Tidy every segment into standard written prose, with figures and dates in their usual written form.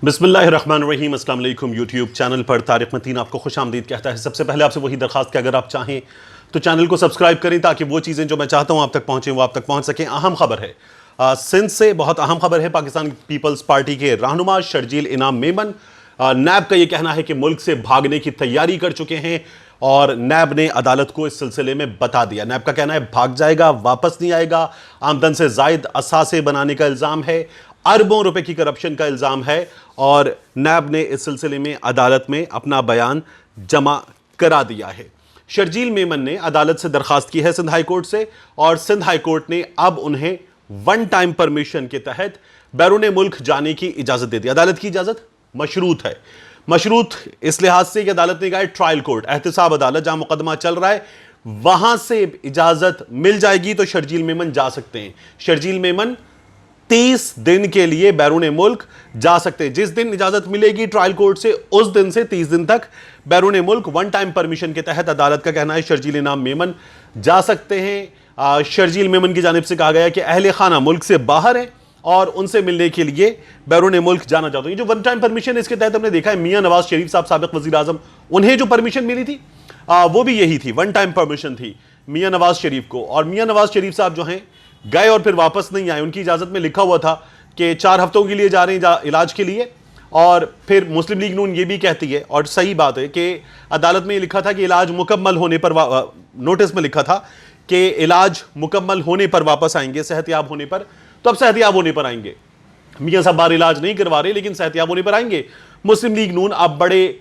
बिस्मिल्लाहिर्रहमानिर्रहीम। अस्सलाम वालेकुम। यूट्यूब चैनल पर तारिक मतीन आपको खुशामदीद कहता है। सबसे पहले आपसे वही दरखास्त कि अगर आप चाहें तो चैनल को सब्सक्राइब करें ताकि वो चीज़ें जो मैं चाहता हूँ आप तक पहुँचें वो आप तक पहुँच सकें। अहम खबर है सिंध से, बहुत अहम खबर है। पाकिस्तान पीपल्स पार्टी के रहनुमा शर्जील इनाम मेमन, नैब का ये कहना है कि मुल्क से भागने की तैयारी कर चुके हैं और नैब ने अदालत को इस सिलसिले में बता दिया। नैब का कहना है भाग जाएगा, वापस नहीं आएगा। आमदन से जायद असासे बनाने का इल्ज़ाम है, अरबों रुपए की करप्शन का इल्ज़ाम है और नैब ने इस सिलसिले में अदालत में अपना बयान जमा करा दिया है। शर्जील मेमन ने अदालत से दरखास्त की है सिंध हाई कोर्ट से, और सिंध हाई कोर्ट ने अब उन्हें वन टाइम परमिशन के तहत बैरून मुल्क जाने की इजाजत दे दी। अदालत की इजाजत मशरूत है। मशरूत इस लिहाज से कि अदालत ने कहा ट्रायल कोर्ट, एहतसाब अदालत जहां मुकदमा चल रहा है, वहां से इजाजत मिल जाएगी तो शर्जील मेमन जा सकते हैं। शर्जील मेमन 30 दिन के लिए बैरून मुल्क जा सकते हैं। जिस दिन इजाजत मिलेगी ट्रायल कोर्ट से, उस दिन से 30 दिन तक बैरून मुल्क वन टाइम परमिशन के तहत अदालत का कहना है शर्जील इनाम मेमन जा सकते हैं। शर्जील मेमन की जानिब से कहा गया कि अहले खाना मुल्क से बाहर है और उनसे मिलने के लिए बैरून मुल्क जाना चाहते हैं। जो वन टाइम परमिशन है, इसके तहत हमने देखा है मियां नवाज शरीफ साहब, साबिक वजीर आजम, उन्हें जो परमिशन मिली थी वो भी यही थी, वन टाइम परमिशन थी मियां नवाज शरीफ को। और मियां नवाज शरीफ साहब जो हैं गए और फिर वापस नहीं आए। उनकी इजाजत में लिखा हुआ था कि 4 हफ्तों के लिए जा रहे हैं इलाज के लिए, और फिर मुस्लिम लीग नून ये भी कहती है, और सही बात है, कि अदालत में लिखा था कि इलाज मुकम्मल होने पर, नोटिस में लिखा था कि इलाज मुकम्मल होने पर वापस आएंगे, सेहतयाब होने पर। तो अब सेहतयाब होने पर आएंगे। मियां साहब बार इलाज नहीं करवा रहे, लेकिन सेहतयाब होने पर आएंगे। मुस्लिम लीग नून अब बड़े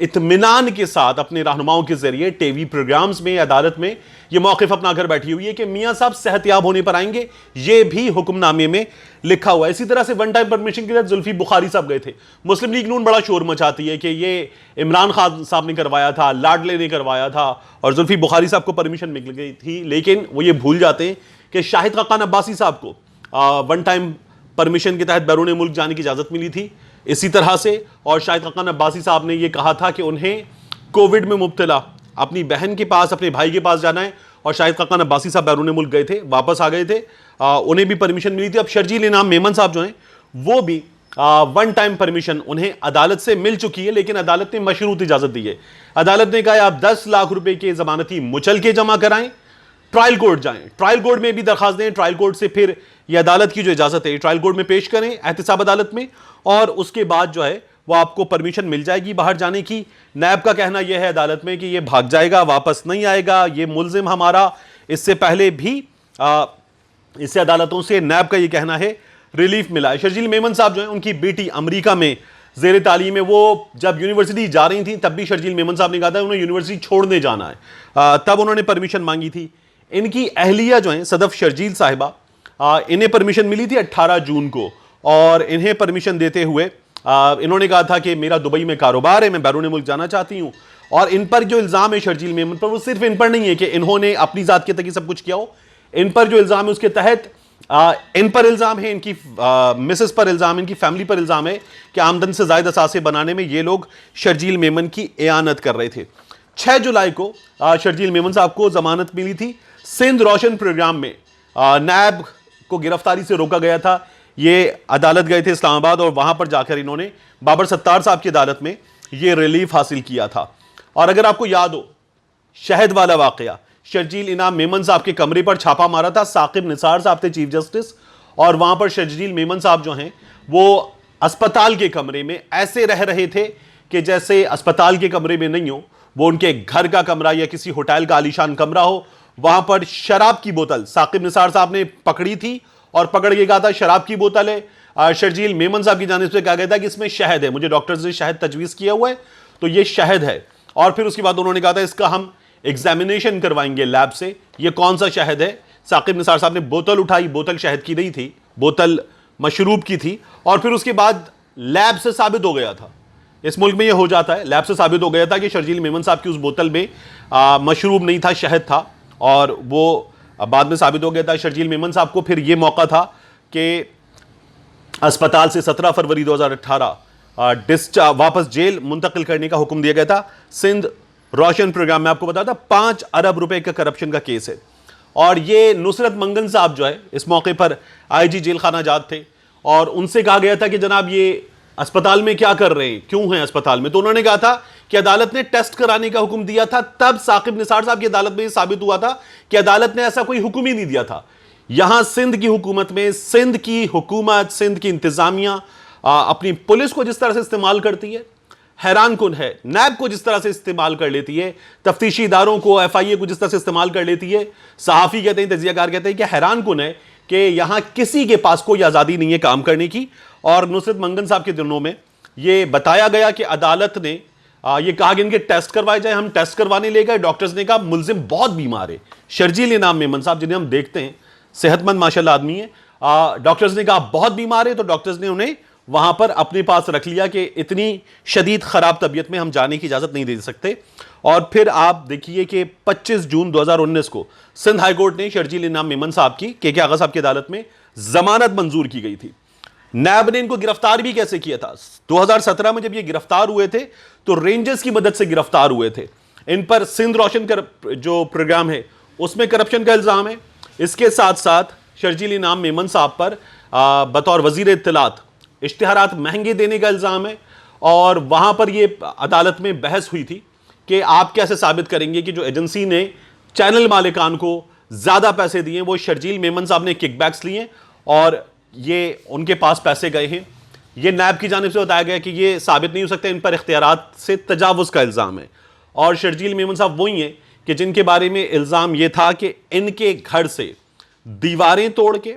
इत्मीनान के साथ अपने रहनुमाओं के जरिए टीवी प्रोग्राम्स में, अदालत में यह मौक़िफ़ अपनाकर बैठी हुई है कि मियां साहब सेहतयाब होने पर आएंगे। यह भी हुक्मनामे में लिखा हुआ है। इसी तरह से वन टाइम परमिशन के तहत जुल्फी बुखारी साहब गए थे। मुस्लिम लीग नून बड़ा शोर मचाती है कि यह इमरान खान साहब ने करवाया था, लाडले ने करवाया था, और जुल्फी बुखारी साहब को परमिशन मिल गई थी। लेकिन वो ये भूल जाते हैं कि शाहिद खाकान अब्बासी साहब को वन टाइम परमिशन के तहत बैरून मुल्क जाने की इजाज़त मिली थी इसी तरह से। और शाहिद खाकान अब्बासी साहब ने यह कहा था कि उन्हें कोविड में मुब्तला अपनी बहन के पास, अपने भाई के पास जाना है, और शाहिद खाकान अब्बासी साहब बैरून मुल्क गए थे, वापस आ गए थे, उन्हें भी परमिशन मिली थी। अब शर्जील इनाम मेमन साहब जो हैं वो भी वन टाइम परमिशन उन्हें अदालत से मिल चुकी है, लेकिन अदालत ने मशरूत इजाज़त दी है। अदालत ने कहा आप 10 लाख रुपए के जमानती मुचल के जमा कराएं, ट्रायल कोर्ट जाएं, ट्रायल कोर्ट में भी दरखास्त दें, ट्रायल कोर्ट से फिर ये अदालत की जो इजाजत है ट्रायल कोर्ट में पेश करें, एहतसाब अदालत में, और उसके बाद जो है वो आपको परमिशन मिल जाएगी बाहर जाने की। नैब का कहना यह है अदालत में कि ये भाग जाएगा, वापस नहीं आएगा, ये मुल्जिम हमारा। इससे पहले भी इससे अदालतों से नैब का ये कहना है रिलीफ मिला है। शर्जील मेमन साहब जो है, उनकी बेटी अमरीका में ज़ेर तालीम है। वो जब यूनिवर्सिटी जा रही थी तब भी शर्जील मेमन साहब ने कहा था उन्हें यूनिवर्सिटी छोड़ने जाना है, तब उन्होंने परमिशन मांगी थी। इनकी अहलिया जो है सदफ शर्जील साहिबा, इन्हें परमिशन मिली थी 18 जून को, और इन्हें परमिशन देते हुए इन्होंने कहा था कि मेरा दुबई में कारोबार है, मैं बैरून मुल्क जाना चाहती हूँ। और इन पर जो इल्ज़ाम है शर्जील मेमन पर, वो सिर्फ इन पर नहीं है कि इन्होंने अपनी ज़ात के तक सब कुछ किया हो। इन पर जो इल्ज़ाम है उसके तहत इन पर इल्ज़ाम है, इनकी मिसेस पर इल्ज़ाम, इनकी फैमिली पर इल्ज़ाम है कि आमदन से ज़ायद असासे बनाने में ये लोग शर्जील मेमन की एआनत कर रहे थे। 6 जुलाई को शर्जील मेमन साहब को जमानत मिली थी। सिंध रोशन प्रोग्राम में नैब को गिरफ्तारी से रोका गया था। ये अदालत गए थे इस्लामाबाद, और वहां पर जाकर इन्होंने बाबर सत्तार साहब की अदालत में ये रिलीफ हासिल किया था। और अगर आपको याद हो शहद वाला वाकया, शर्जील इनाम मेमन साहब के कमरे पर छापा मारा था, साकिब निसार साहब थे चीफ जस्टिस, और वहां पर शर्जील मेमन साहब जो हैं वो अस्पताल के कमरे में ऐसे रह रहे थे कि जैसे अस्पताल के कमरे में नहीं हो, वो उनके घर का कमरा या किसी होटल का आलीशान कमरा हो। वहां पर शराब की बोतल साकिब निसार साहब ने पकड़ी थी, और पकड़ के कहा था शराब की बोतल है। शर्जील मेमन साहब की जानिब से कहा गया था कि इसमें शहद है, मुझे डॉक्टर्स ने शहद तजवीज़ किया हुआ है, तो ये शहद है। और फिर उसके बाद उन्होंने कहा था इसका हम एग्जामिनेशन करवाएंगे लैब से, ये कौन सा शहद है। साकिब निसार साहब ने बोतल उठाई, बोतल शहद की नहीं थी, बोतल मशरूब की थी। और फिर उसके बाद लैब से साबित हो गया था, इस मुल्क में ये हो जाता है, लैब से साबित हो गया था कि शर्जील मेमन साहब की उस बोतल में मशरूब नहीं था, शहद था। और वो बाद में साबित हो गया था। शर्जील मेमन साहब को फिर ये मौका था कि अस्पताल से 17 फरवरी 2018 डिस्चार्ज वापस जेल मुंतकिल करने का हुक्म दिया गया था। सिंध रोशन प्रोग्राम में आपको बताया था 5 अरब रुपए का करप्शन का केस है। और ये नुसरत मंगन साहब जो है इस मौके पर आईजी जेल खाना जात थे, और उनसे कहा गया था कि जनाब ये अस्पताल में क्या कर रहे हैं, क्यों हैं अस्पताल में। तो उन्होंने कहा था कि अदालत ने टेस्ट कराने का हुक्म दिया था, तब साकिब निसार साहब की अदालत में यह साबित हुआ था कि अदालत ने ऐसा कोई हुक्म ही नहीं दिया था। यहां सिंध की हुकूमत में, सिंध की हुकूमत, सिंध की इंतजामिया अपनी पुलिस को जिस तरह से इस्तेमाल करती है, हैरान कुन है। नैब को जिस तरह से इस्तेमाल कर लेती है, तफ्तीशी इदारों को, FIA को जिस तरह से इस्तेमाल कर लेती है। सहाफ़ी कहते हैं, तजियाकार कहते हैं कि हैरान कुन है कि यहां किसी के पास कोई आज़ादी नहीं है काम करने की। और नुसरत मंगन साहब के दिनों में यह बताया गया कि अदालत ने ये कहा कि इनके टेस्ट करवाए जाए। हम टेस्ट करवाने ले गए, डॉक्टर्स ने कहा मुलजिम बहुत बीमार है। शर्जील इनाम मेमन साहब, जिन्हें हम देखते हैं सेहतमंद माशाल्लाह आदमी है, डॉक्टर्स ने कहा बहुत बीमार है, तो डॉक्टर्स ने उन्हें वहां पर अपने पास रख लिया कि इतनी शदीद खराब तबीयत में हम जाने की इजाजत नहीं दे सकते। और फिर आप देखिए कि 25 जून 2019 को सिंध हाई कोर्ट ने शर्जील इनाम मेमन साहब की के आगा साहब की अदालत में जमानत मंजूर की गई थी। नैब ने इनको गिरफ्तार भी कैसे किया था। 2017 में जब ये गिरफ्तार हुए थे तो रेंजर्स की मदद से गिरफ्तार हुए थे। इन पर सिंध रोशन जो प्रोग्राम है उसमें करप्शन का इल्जाम है। इसके साथ साथ शर्जील इनाम मेमन साहब पर बतौर वजीर इत्तलात इश्तिहारात महंगे देने का इल्जाम है। और वहां पर यह अदालत में बहस हुई थी कि आप कैसे साबित करेंगे कि जो एजेंसी ने चैनल मालिकान को ज्यादा पैसे दिए, वो शर्जील मेमन साहब ने किकबैक्स लिए और ये उनके पास पैसे गए हैं। ये नैब की जानिब से बताया गया कि ये साबित नहीं हो सकता, इन पर इख्तियारात से तजावुज़ का इल्ज़ाम है। और शर्जील मेमन साहब वही हैं कि जिनके बारे में इल्ज़ाम ये था कि इनके घर से दीवारें तोड़ के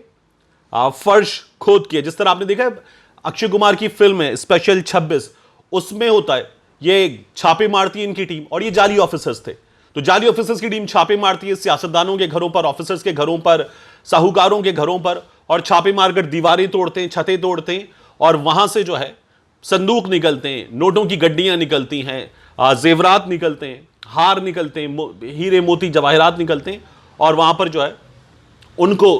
फर्श खोद के, जिस तरह आपने देखा है अक्षय कुमार की फिल्म है स्पेशल 26, उसमें होता है, ये छापे मारती है इनकी टीम। और ये जाली ऑफिसर्स थे, तो जाली ऑफिसर्स की टीम छापे मारती है सियासतदानों के घरों पर, ऑफिसर्स के घरों पर, साहूकारों के घरों पर, और छापे मारकर दीवारें तोड़ते हैं, छतें तोड़ते हैं। और वहां से जो है संदूक निकलते हैं, नोटों की गड्डियां निकलती हैं, जेवरात निकलते हैं, हार निकलते हैं, हीरे मोती जवाहरात निकलते हैं। और वहां पर जो है उनको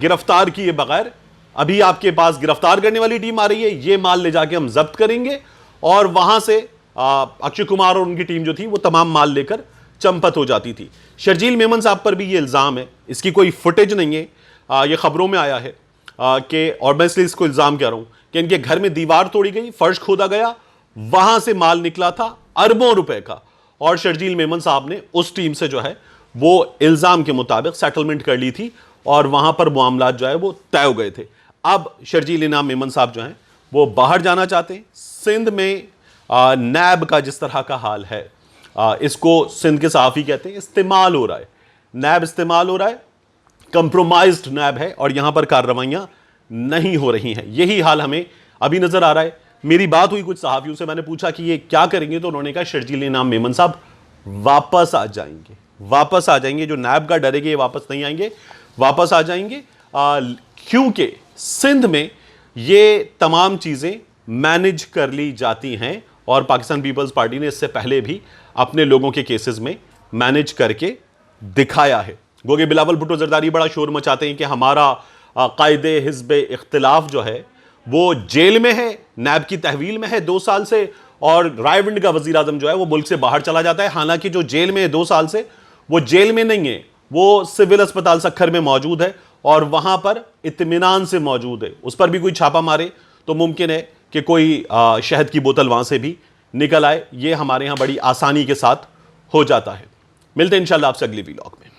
गिरफ्तार किए बगैर, अभी आपके पास गिरफ्तार करने वाली टीम आ रही है, ये माल ले जाके हम जब्त करेंगे। और वहां से अक्षय कुमार और उनकी टीम जो थी वो तमाम माल लेकर चंपत हो जाती थी। शर्जील मेमन साहब पर भी ये इल्ज़ाम है, इसकी कोई फुटेज नहीं है, ये खबरों में आया है कि, और मैं इसलिए इसको इल्ज़ाम कह रहा हूं कि इनके घर में दीवार तोड़ी गई, फर्श खोदा गया, वहां से माल निकला था अरबों रुपए का। और शर्जील मेमन साहब ने उस टीम से जो है वो इल्ज़ाम के मुताबिक सेटलमेंट कर ली थी और वहां पर मामला जो है वो तय हो गए थे। अब शर्जील इनाम मेमन साहब जो हैं वो बाहर जाना चाहते हैं। सिंध में नैब का जिस तरह का हाल है, इसको सिंध के सहाफ़ी कहते हैं, इस्तेमाल हो रहा है, नैब इस्तेमाल हो रहा है, कंप्रोमाइज्ड नैब है और यहां पर कार्रवाइयां नहीं हो रही हैं। यही हाल हमें अभी नजर आ रहा है। मेरी बात हुई कुछ सहाफ़ियों से, मैंने पूछा कि ये क्या करेंगे, तो उन्होंने कहा शर्जील इनाम मेमन साहब वापस आ जाएंगे, वापस आ जाएंगे। जो नैब का डरेंगे ये वापस नहीं आएंगे, वापस आ जाएंगे, क्योंकि सिंध में ये तमाम चीज़ें मैनेज कर ली जाती हैं। और पाकिस्तान पीपल्स पार्टी ने इससे पहले भी अपने लोगों के केसेस में मैनेज करके दिखाया है। गोगे बिलावल भुट्टो जरदारी बड़ा शोर मचाते हैं कि हमारा कायदे हिज़्ब इख्तिलाफ जो है वो जेल में है, नैब की तहवील में है 2 साल से, और रायविंड का वज़ीर आज़म जो है वो मुल्क से बाहर चला जाता है। हालांकि जो जेल में है 2 साल से, वो जेल में नहीं है, वो सिविल अस्पताल सखर में मौजूद है और वहां पर इत्मीनान से मौजूद है। उस पर भी कोई छापा मारे तो मुमकिन है कि कोई शहद की बोतल वहां से भी निकल आए। ये हमारे यहां बड़ी आसानी के साथ हो जाता है। मिलते हैं इंशाल्लाह आपसे अगली व्लॉग में।